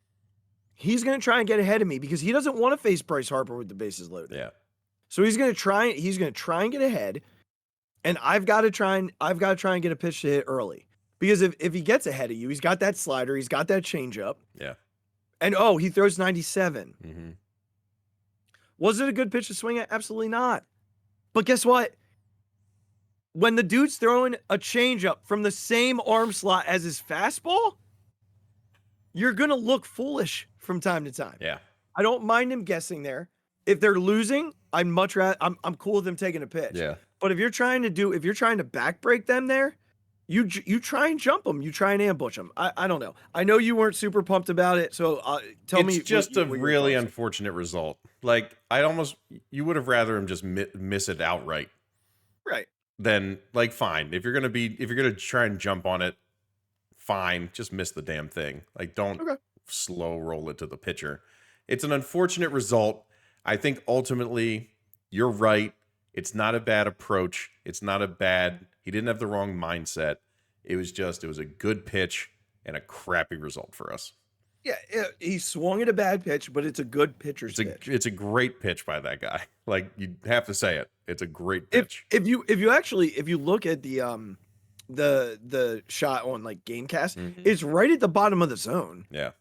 he's going to try and get ahead of me because he doesn't want to face Bryce Harper with the bases loaded. Yeah. So he's going to try and get ahead, and I've got to try and get a pitch to hit early. Because if he gets ahead of you, he's got that slider, he's got that changeup. Yeah. And he throws 97. Mm-hmm. Was it a good pitch to swing at? Absolutely not. But guess what? When the dude's throwing a changeup from the same arm slot as his fastball, you're going to look foolish from time to time. Yeah. I don't mind him guessing there. If they're losing, I'd much rather I'm cool with them taking a pitch. Yeah. But if you're trying to back break them there, you try and jump them. You try and ambush them. I don't know. I know you weren't super pumped about it, so tell me. It's just a really unfortunate result. Like you would have rather him just miss it outright. Right. Then like fine. If you're gonna try and jump on it, fine. Just miss the damn thing. Like don't slow roll it to the pitcher. It's an unfortunate result. I think ultimately you're right. It's not a bad approach. He didn't have the wrong mindset. It was a good pitch and a crappy result for us. Yeah, he swung at a bad pitch, but it's a good pitcher's pitch. It's a great pitch by that guy. Like you have to say it. It's a great pitch. If you look at the shot on like Gamecast, it's right at the bottom of the zone. Yeah.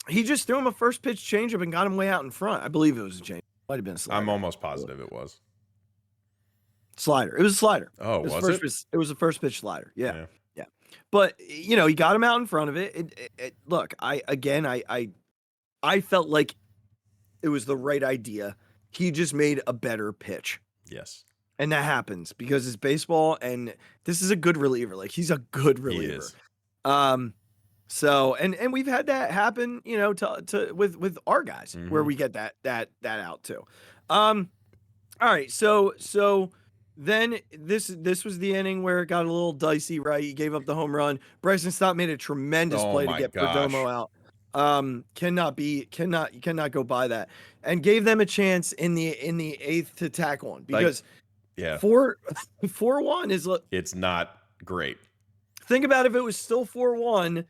He just threw him a first pitch changeup and got him way out in front. I believe it was a change. Might have been a slider. I'm almost positive it was. Slider. It was a slider. Oh, it was a first pitch slider. Yeah. But he got him out in front of it. Look, I felt like it was the right idea. He just made a better pitch. Yes. And that happens because it's baseball, and this is a good reliever. Like he's a good reliever. He is. So and we've had that happen, with our guys where we get that out too. All right, so then this was the inning where it got a little dicey, right? He gave up the home run. Bryson Stott made a tremendous play to get Perdomo out. You cannot go by that. And gave them a chance in the 8th to tack on because Yeah. 4-1 is. It's not great. Think about if it was still 4-1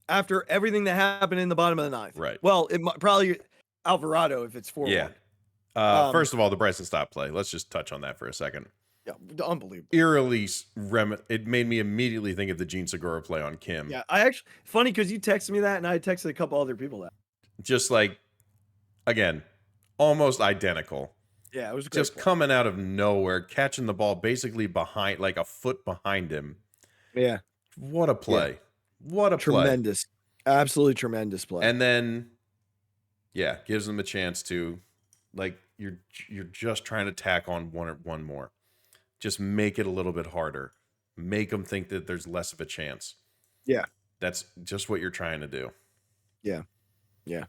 after everything that happened in the bottom of the ninth. Right. Well, it might probably Alvarado if it's 4-1. Yeah. First of all, the Bryson Stott play. Let's just touch on that for a second. Yeah, unbelievable. Eerily, it made me immediately think of the Gene Segura play on Kim. Yeah, I actually funny because you texted me that, and I texted a couple other people that. Just like, again, almost identical. Yeah, it was just play. Coming out of nowhere, catching the ball basically behind, like a foot behind him. Yeah, what a play! Yeah. What a tremendous, absolutely tremendous play. And then, yeah, gives them a chance to, like, you're just trying to tack on one more. Just make it a little bit harder. Make them think that there's less of a chance. Yeah. That's just what you're trying to do. Yeah. Yeah.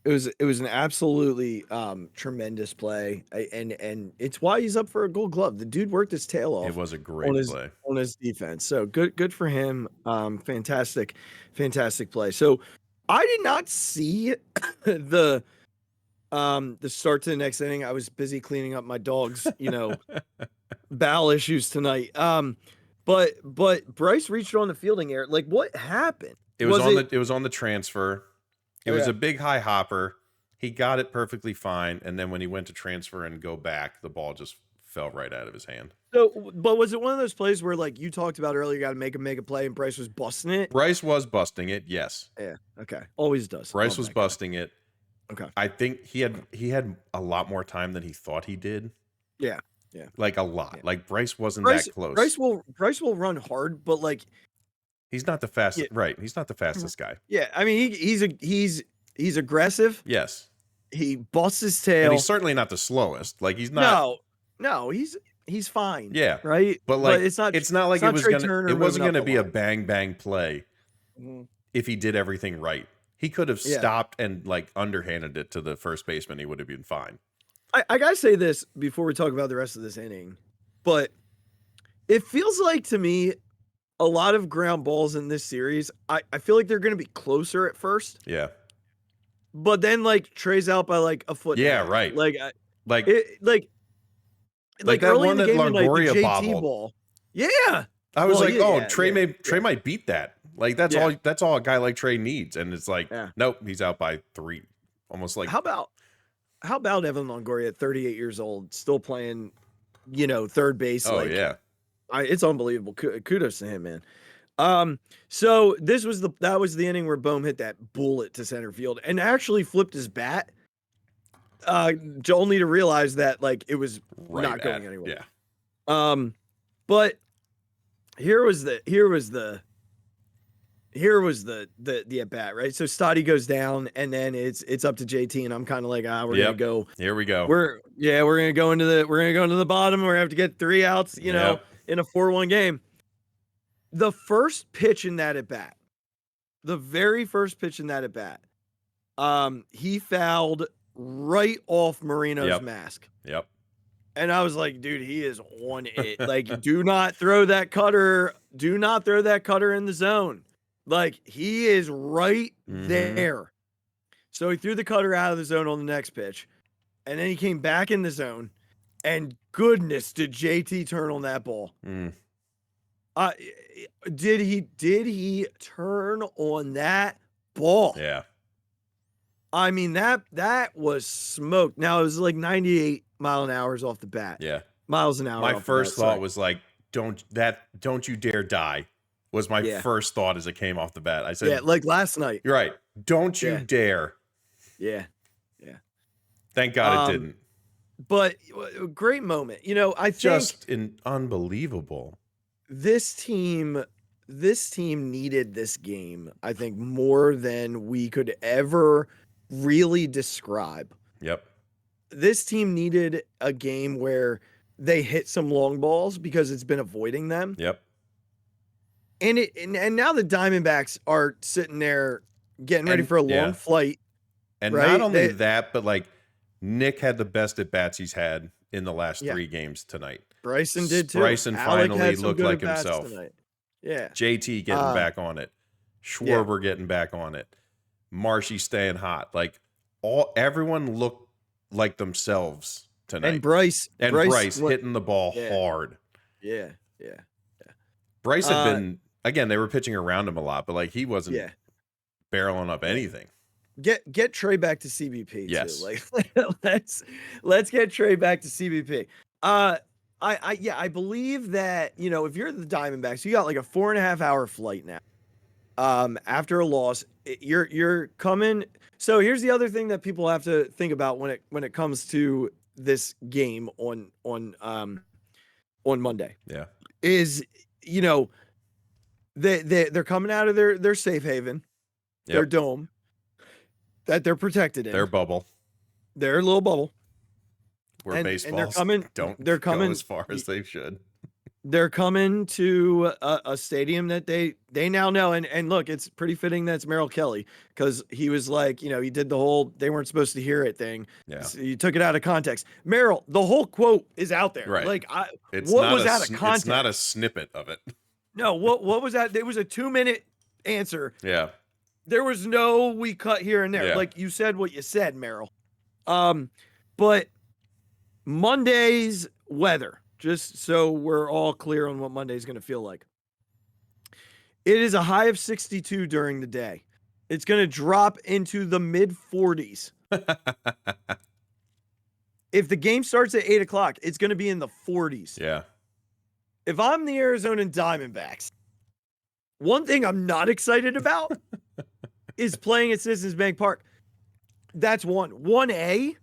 It was an absolutely tremendous play. And it's why he's up for a Gold Glove. The dude worked his tail off. It was a great play on his defense. So good for him. Fantastic play. So I did not see the start to the next inning. I was busy cleaning up my dog's, bowel issues tonight. But Bryce reached on the fielding area. Like, what happened? It was on the transfer. It was a big high hopper. He got it perfectly fine, and then when he went to transfer and go back, the ball just fell right out of his hand. So, but was it one of those plays where, like you talked about earlier, you got to make a play, and Bryce was busting it? Bryce was busting it, yes. Yeah. Okay. Always does. Bryce was busting it. Okay. I think he had a lot more time than he thought he did. Yeah. Yeah. Like a lot. Yeah. Like Bryce wasn't that close. Bryce will run hard, but like he's not the fastest. Yeah. Right. He's not the fastest guy. Yeah. I mean, he's aggressive. Yes. He busts his tail. And he's certainly not the slowest. Like he's not. No, he's fine. Yeah. Right. But like it's not like it wasn't gonna be a bang play mm-hmm. if he did everything right. He could have stopped and like underhanded it to the first baseman. He would have been fine. I gotta say this before we talk about the rest of this inning, but it feels like to me a lot of ground balls in this series. I feel like they're gonna be closer at first. Yeah. But then like Trey's out by like a foot. Yeah, right. Like that early one in the that game, Longoria like the JT bobbled. Ball. Yeah. I was Trey might beat that. Like that's all a guy like Trey needs. And it's like, nope, he's out by 3. Almost like how about Evan Longoria at 38 years old, still playing, third base? Oh, yeah. It's unbelievable. Kudos to him, man. So that was the inning where Bohm hit that bullet to center field and actually flipped his bat. Only to realize that like it was not going anywhere. Yeah. But here was the at bat, right? So Stotty goes down, and then it's up to JT, and I'm kind of like, we're gonna go. Here we go. We're gonna go into the bottom. We're gonna have to get 3 outs, in a 4-1 game. The first pitch in that at bat, the very first pitch in that at bat, he fouled right off Marino's mask. Yep. And I was like, dude, he is on it. Like, do not throw that cutter. Do not throw that cutter in the zone. Like, he is right there. So he threw the cutter out of the zone on the next pitch. And then he came back in the zone. And goodness, did JT turn on that ball. Did he turn on that ball? Yeah. I mean, that was smoked. Now, it was like 98 mile an hour off the bat. Yeah. Miles an hour. My first thought was like, don't you dare die. Was my first thought as it came off the bat. I said, like last night. You're right. Don't you dare. Yeah. Yeah. Thank God it didn't. But great moment. I think just unbelievable. This team needed this game, I think, more than we could ever really describe. Yep. This team needed a game where they hit some long balls because it's been avoiding them. Yep. And now the Diamondbacks are sitting there getting ready for a long flight. And not only that, but like Nick had the best at bats he's had in the last 3 games tonight. Bryson did too. Bryson finally looked like himself. Tonight. Yeah. JT getting back on it. Schwarber getting back on it. Marshy staying hot. Like everyone looked like themselves tonight. And Bryce hitting the ball yeah. hard. Yeah. Bryce had been, again, they were pitching around him a lot, but like he wasn't barreling up anything. Get Trey back to CBP yes. too. Like let's get Trey back to CBP. I believe that, you know, if you're the Diamondbacks, you got like a 4.5 hour flight now. After a loss, you're coming. So here's the other thing that people have to think about when it comes to this game on Monday. Yeah. Is, you know, they're coming out of their safe haven, their dome that they're protected in. Their bubble. Their little bubble. Where baseballs don't go as far as they should. They're coming to a stadium that they now know. And look, it's pretty fitting that's Merrill Kelly, because he was like, you know, he did the whole they weren't supposed to hear it thing. Yeah. So you took it out of context. Merrill, the whole quote is out there. Right. Like, it's what not was out of context? It's not a snippet of it. No, what was that? There was a 2-minute answer. Yeah. There was no we cut here and there. Yeah. Like, you said what you said, Merrill. But Monday's weather, just so we're all clear on what Monday's going to feel like. It is a high of 62 during the day. It's going to drop into the mid 40s. If the game starts at 8 o'clock, it's going to be in the 40s. Yeah. If I'm the Arizona Diamondbacks, one thing I'm not excited about is playing at Citizens Bank Park. That's one. 1A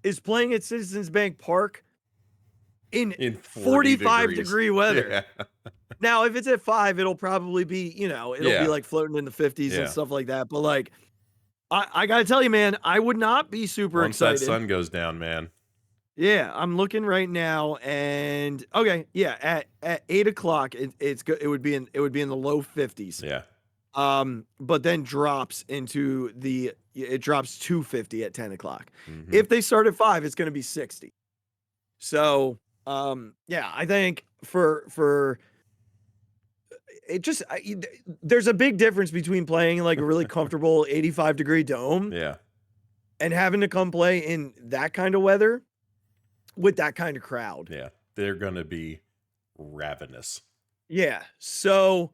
is playing at Citizens Bank Park in 45 degree weather. Yeah. Now, if it's at 5, it'll probably be, you know, it'll be like floating in the 50s and stuff like that. But like, I got to tell you, man, I would not be super excited. Once that sun goes down, man. Yeah, I'm looking right now, and okay, yeah, at 8 o'clock, it's good. It would be in the low 50s. Yeah. But then drops it drops to 50 at 10 o'clock. Mm-hmm. If they start at 5, it's going to be 60. So, yeah, I think for it just there's a big difference between playing like a really comfortable 85 degree dome, and having to come play in that kind of weather with that kind of crowd. Yeah, they're gonna be ravenous. Yeah, so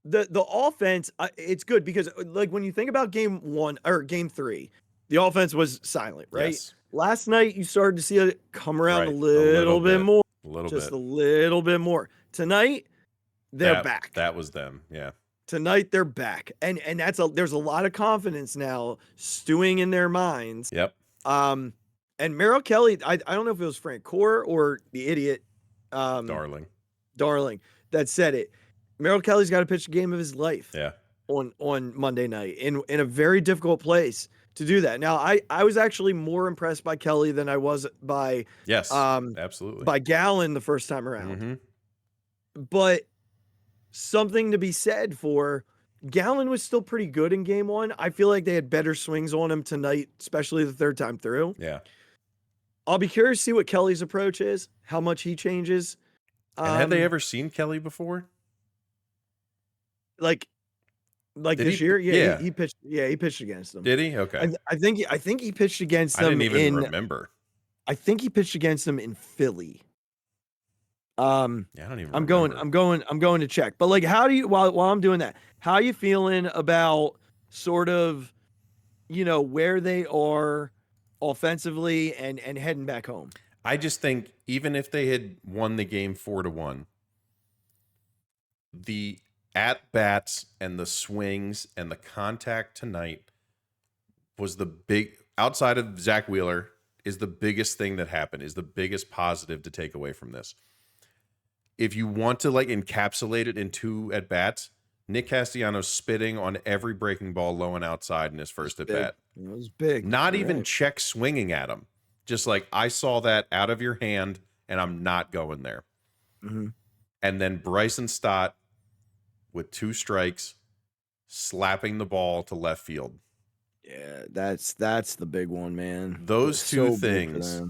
the offense, it's good because like when you think about game 1 or game 3, the offense was silent, right? Yes. Last night you started to see it come around a little bit more, a little bit more. Tonight they're back. That was them. Yeah. Tonight they're back, and there's a lot of confidence now stewing in their minds. Yep. And Merrill Kelly, I don't know if it was Frank Core or the idiot Darling that said it. Merrill Kelly's got to pitch the game of his life. Yeah. On Monday night in a very difficult place to do that. Now, I was actually more impressed by Kelly than I was by absolutely by Gallen the first time around. Mm-hmm. But something to be said for Gallen was still pretty good in game 1. I feel like they had better swings on him tonight, especially the third time through. Yeah. I'll be curious to see what Kelly's approach is, how much he changes. And had they ever seen Kelly before? Like this year? Yeah, he pitched. Yeah, he pitched against them. Did he? Okay. I think he pitched against them. I didn't even remember. I think he pitched against them in Philly. Yeah, I don't even. I'm going to check. But like, how do you while I'm doing that? How are you feeling about sort of, you know, where they are offensively and heading back home? I just think even if they had won the game 4-1, the at-bats and the swings and the contact tonight was the big, outside of Zach Wheeler, is the biggest thing that happened, is the biggest positive to take away from this. If you want to like encapsulate it in 2 at-bats, Nick Castellanos spitting on every breaking ball low and outside in his first at-bat. It was big. Not even check swinging at him. Just like, I saw that out of your hand and I'm not going there. Mm-hmm. And then Bryson Stott with 2 strikes, slapping the ball to left field. Yeah, that's the big one, man. Those two things.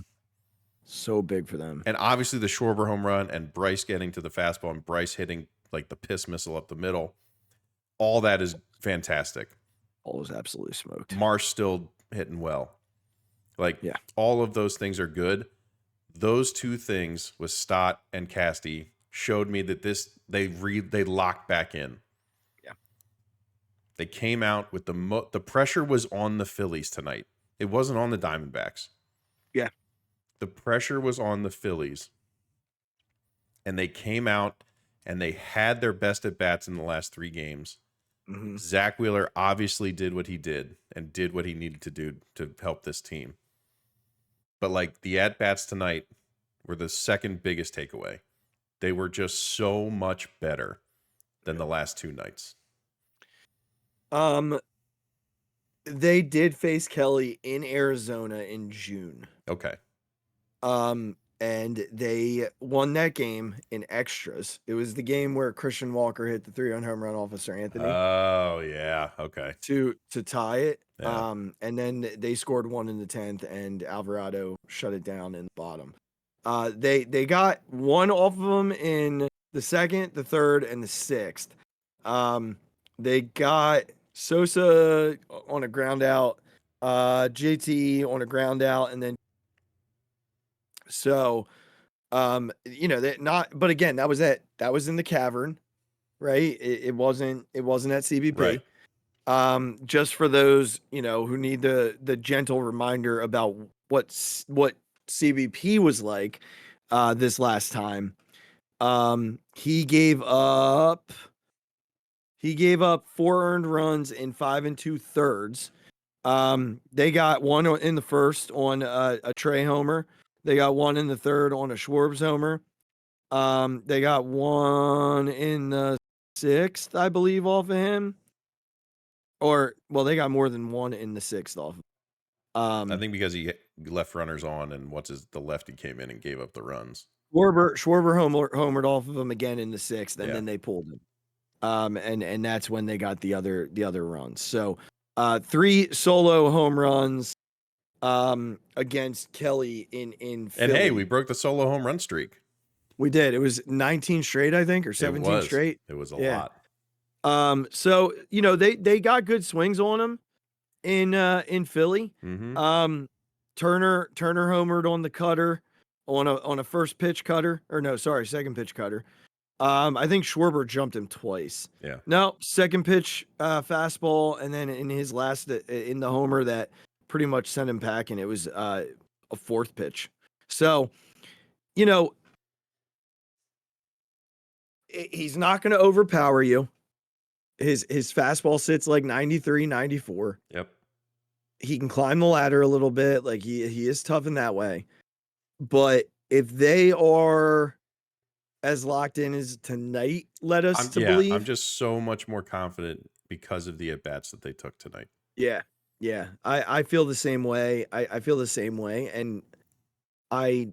So big for them. And obviously the Schwarber home run and Bryce getting to the fastball and Bryce hitting like the piss missile up the middle. All that is fantastic. All was absolutely smoked. Marsh still hitting well. Like all of those things are good. Those two things with Stott and Casty showed me that they locked back in. Yeah. They came out with the pressure was on the Phillies tonight. It wasn't on the Diamondbacks. Yeah. The pressure was on the Phillies. And they came out and they had their best at bats in the last 3 games. Mm-hmm. Zach Wheeler obviously did what he did and did what he needed to do to help this team. But like the at bats tonight were the second biggest takeaway. They were just so much better than the last 2 nights. They did face Kelly in Arizona in June. Okay. And they won that game in extras. It was the game where Christian Walker hit the 3-run home run off of Sir Anthony. Oh yeah, okay. To tie it. Yeah. And then they scored 1 in the 10th, and Alvarado shut it down in the bottom. They got 1 off of them in the 2nd, the 3rd, and the 6th. They got Sosa on a ground out, JT on a ground out, and then so but again, that was it. That was in the cavern, right? It wasn't at CBP. Right. Just for those, who need the gentle reminder about what CBP was like this last time. He gave up 4 earned runs in 5 2/3. They got 1 in the first on a Trey homer. They got 1 in the 3rd on a Schwartz homer. They got 1 in the 6th, I believe, off of him. They got more than 1 in the 6th off. I think because he left runners on, and the lefty came in and gave up the runs. Schwarber homered off of him again in the 6th, and then they pulled him. And that's when they got the other runs. So 3 solo home runs against Kelly in Philly. And hey, we broke the solo home run streak. We did. It was 19 straight, I think, or 17 straight. It was a lot. So they got good swings on him in Philly. Mm-hmm. Turner homered on the cutter on a first pitch cutter, or no, sorry, second pitch cutter. I think Schwarber jumped him twice. Yeah. No, second pitch fastball, and then in his last in the homer that pretty much sent him packing, it was a 4th pitch. So, he's not going to overpower you. His fastball sits like 93, 94. Yep. He can climb the ladder a little bit. Like he is tough in that way. But if they are as locked in as tonight led us to believe, I'm just so much more confident because of the at-bats that they took tonight. Yeah. I feel the same way. I feel the same way. And I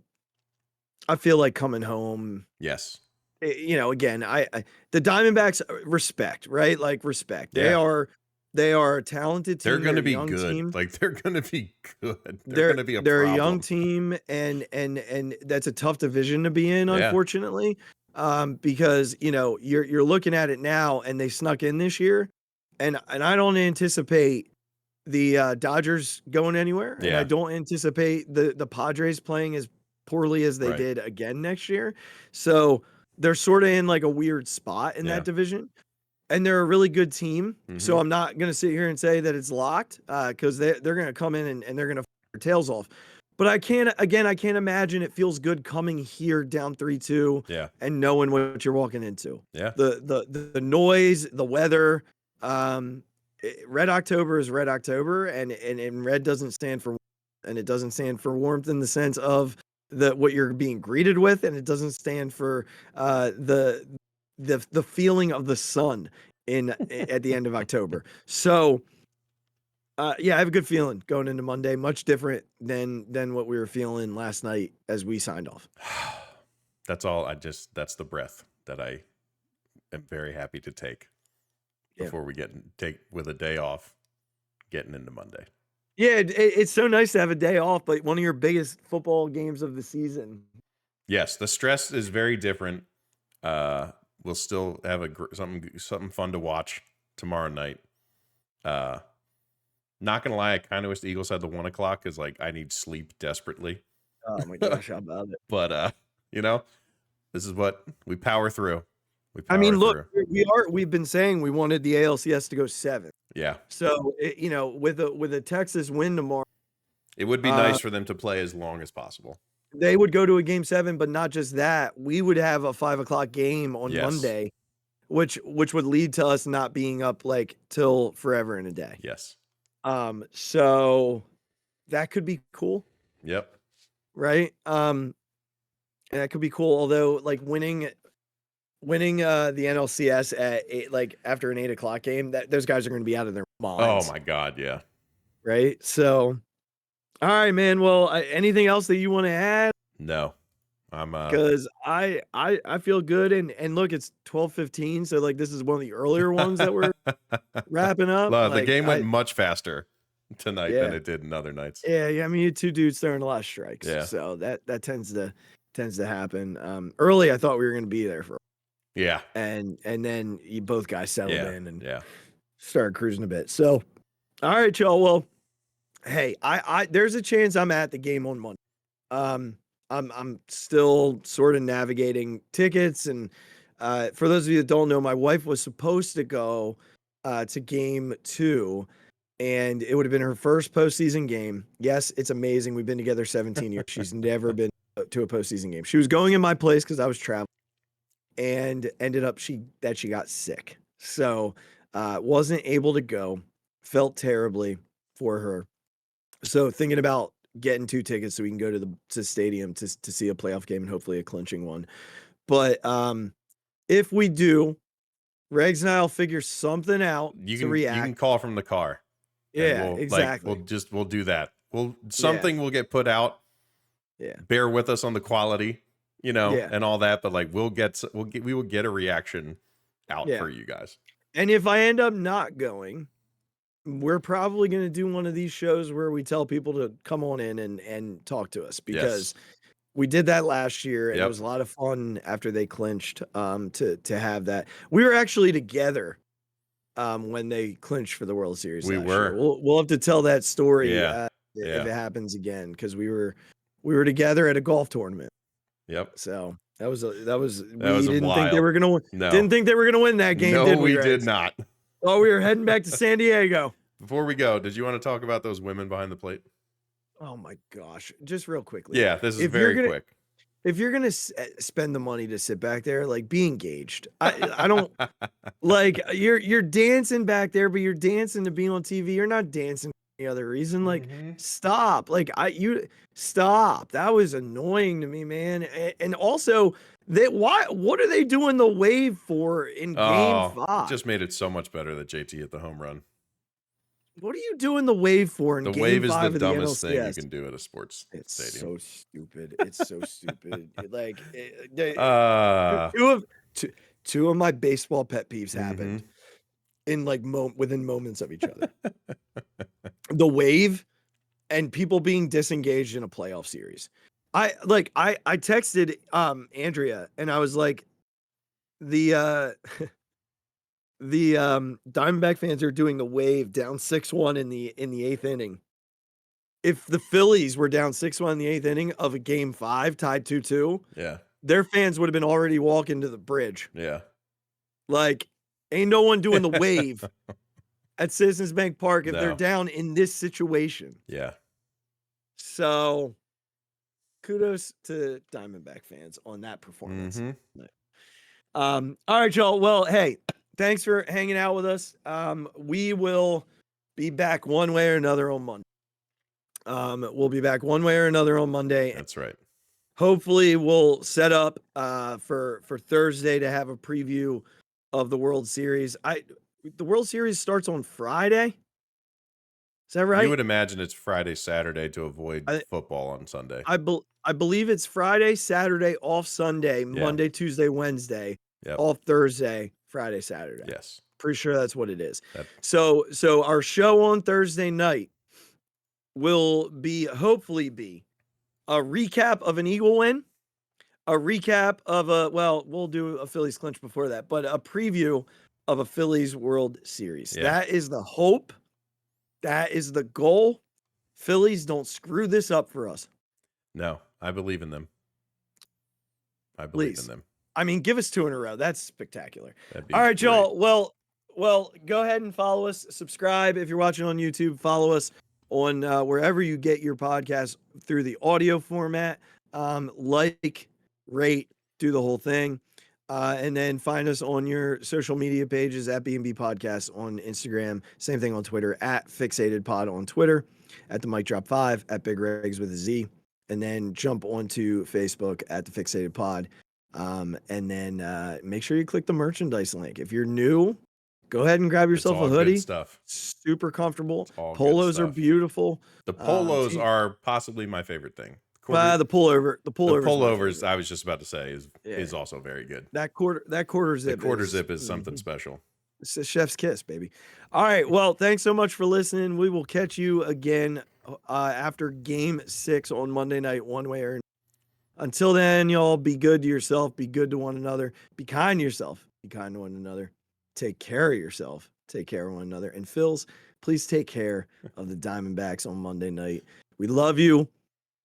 feel like coming home. Yes. Again, the Diamondbacks respect, right? Like respect. They are a talented team. They're going to be good. Team. Like they're going to be good. They're going to be a young team, and that's a tough division to be in, unfortunately. Because you're looking at it now, and they snuck in this year, and I don't anticipate the Dodgers going anywhere, and I don't anticipate the Padres playing as poorly as they did again next year. So they're sort of in like a weird spot in that division, and they're a really good team. Mm-hmm. So I'm not going to sit here and say that it's locked because they're going to come in and they're going to f their tails off. But I can't imagine it feels good coming here down 3-2 and knowing what you're walking into. Yeah. The noise, the weather, Red October is Red October, and red doesn't stand for, and it doesn't stand for warmth in the sense of what you're being greeted with, and it doesn't stand for the feeling of the sun at the end of October. So I have a good feeling going into Monday, much different than what we were feeling last night as we signed off. That's all. That's the breath that I am very happy to take before we take with a day off getting into Monday. Yeah, it's so nice to have a day off, but one of your biggest football games of the season. Yes, the stress is very different. We'll still have something fun to watch tomorrow night. Not gonna lie, I kind of wish the Eagles had the 1 o'clock because like I need sleep desperately. Oh my gosh, how about it? But you know, this is what we power through. We I power mean, look, through. we've been saying we wanted the ALCS to go 7. Yeah. So, with a Texas win tomorrow, It would be nice for them to play as long as possible. they would go to a game 7, but not just that. We would have a 5 o'clock game on Yes. Monday, which would lead to us not being up like till forever and a day. Yes. So that could be cool, Yep. right? That could be cool. Although, like winning the NLCS at 8, like after an 8 o'clock game, that those guys are going to be out of their minds. Oh my God, yeah. Right. So, all right, man. Well, anything else that you want to add? No, I'm Because I feel good, and look, it's 12:15, so like this is one of the earlier ones that we're wrapping up. the Like, game went much faster tonight than it did in other nights. Yeah. I mean, you two dudes throwing a lot of strikes. Yeah. So that tends to happen. Early, I thought we were going to be there for. Yeah. And then you both guys settled in and started cruising a bit. So, all right, y'all. Well, hey, I there's a chance I'm at the game on Monday. I'm still sort of navigating tickets, and for those of you that don't know, my wife was supposed to go to game 2, and it would have been her first postseason game. Yes, it's amazing. We've been together 17 years. She's never been to a postseason game. She was going in my place because I was traveling, and ended up she got sick, so wasn't able to go. Felt terribly for her. So thinking about getting 2 tickets so we can go to the stadium to see a playoff game and hopefully a clinching one. But if we do, Regz and I'll figure something out to react. You can call from the car. Yeah, exactly. We'll do that. Something will get put out. Yeah. Bear with us on the quality, and all that, but like we will get a reaction out for you guys. And if I end up not going, we're probably going to do one of these shows where we tell people to come on in and talk to us, because we did that last year, and it was a lot of fun after they clinched to have that. We were actually together when they clinched for the World Series. We last were. Year. We'll have to tell that story if it happens again, because we were together at a golf tournament. Yep. So that was we didn't think they were gonna didn't think they were gonna win that game. No, did we did not. Well, we were heading back to San Diego. Before we go, did you want to talk about those women behind the plate? Oh my gosh. Just real quickly. Yeah, this is very quick. If you're going to spend the money to sit back there, like, be engaged. I don't like you're dancing back there, but you're dancing to be on TV. You're not dancing for any other reason. Like, stop. Like, stop. That was annoying to me, man. And also, what are they doing the wave for in game 5? It just made it so much better that JT hit the home run. What are you doing the wave for in game 5 of the NLCS? The wave is the dumbest thing you can do at a sports stadium. So stupid. It's so stupid. Like, two of my baseball pet peeves happened in like within moments of each other. The wave and people being disengaged in a playoff series. I texted Andrea, and I was like, the Diamondback fans are doing the wave down 6-1 in the 8th inning. If the Phillies were down 6-1 in the 8th inning of a game 5 tied 2-2, their fans would have been already walking to the bridge. Yeah. Like, ain't no one doing the wave at Citizens Bank Park if they're down in this situation. Yeah. So kudos to Diamondback fans on that performance. All right, y'all. Well, hey, thanks for hanging out with us. We will be back one way or another on Monday. We'll be back one way or another on Monday. That's right. Hopefully we'll set up for Thursday to have a preview of the World Series. The World Series starts on Friday. Is that right? You would imagine it's Friday, Saturday to avoid football on Sunday. I believe it's Friday, Saturday, off Sunday, Monday, Tuesday, Wednesday, off Thursday, Friday, Saturday. Yes. Pretty sure that's what it is. So our show on Thursday night will hopefully be a recap of an Eagle win, a recap of we'll do a Phillies clinch before that, but a preview of a Phillies World Series. Yeah. That is the hope. That is the goal. Phillies, don't screw this up for us. No, I believe in them. I believe in them. I mean, give us 2 in a row. That's spectacular. All right, y'all. Well, go ahead and follow us. Subscribe if you're watching on YouTube. Follow us on wherever you get your podcast through the audio format. Like, rate, do the whole thing. And then find us on your social media pages at B&B Podcast on Instagram. Same thing on Twitter, at Phixated Pod on Twitter, at the Mic Drop 5, at Big Regz with a Z. And then jump onto Facebook at the Phixated Pod. And then make sure you click the merchandise link. If you're new, go ahead and grab yourself a hoodie. Good stuff. Super comfortable. Polos are beautiful. The polos are possibly my favorite thing. The pullovers, I was just about to say, is also very good. That quarter zip. The quarter zip is something special. It's a chef's kiss, baby. All right. Well, thanks so much for listening. We will catch you again after Game 6 on Monday night, one way or another. Until then, y'all, be good to yourself. Be good to one another. Be kind to yourself. Be kind to one another. Take care of yourself. Take care of one another. And Phils, please take care of the Diamondbacks on Monday night. We love you.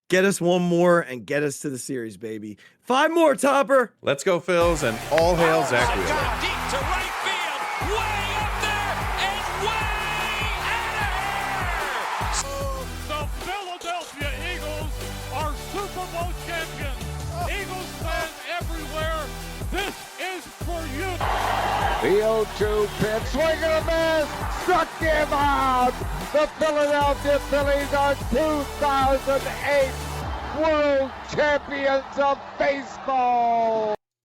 Get us one more and get us to the series, baby. 5 more, Topper. Let's go, Phils, and all hail Zach Wheeler. Deep to right field, way up there and way out of here. The Philadelphia Eagles are Super Bowl champions. Eagles fans everywhere, this is for you. The 0-2 pitch, swing and a miss, struck him out. The Philadelphia Phillies are 2008 World Champions of Baseball.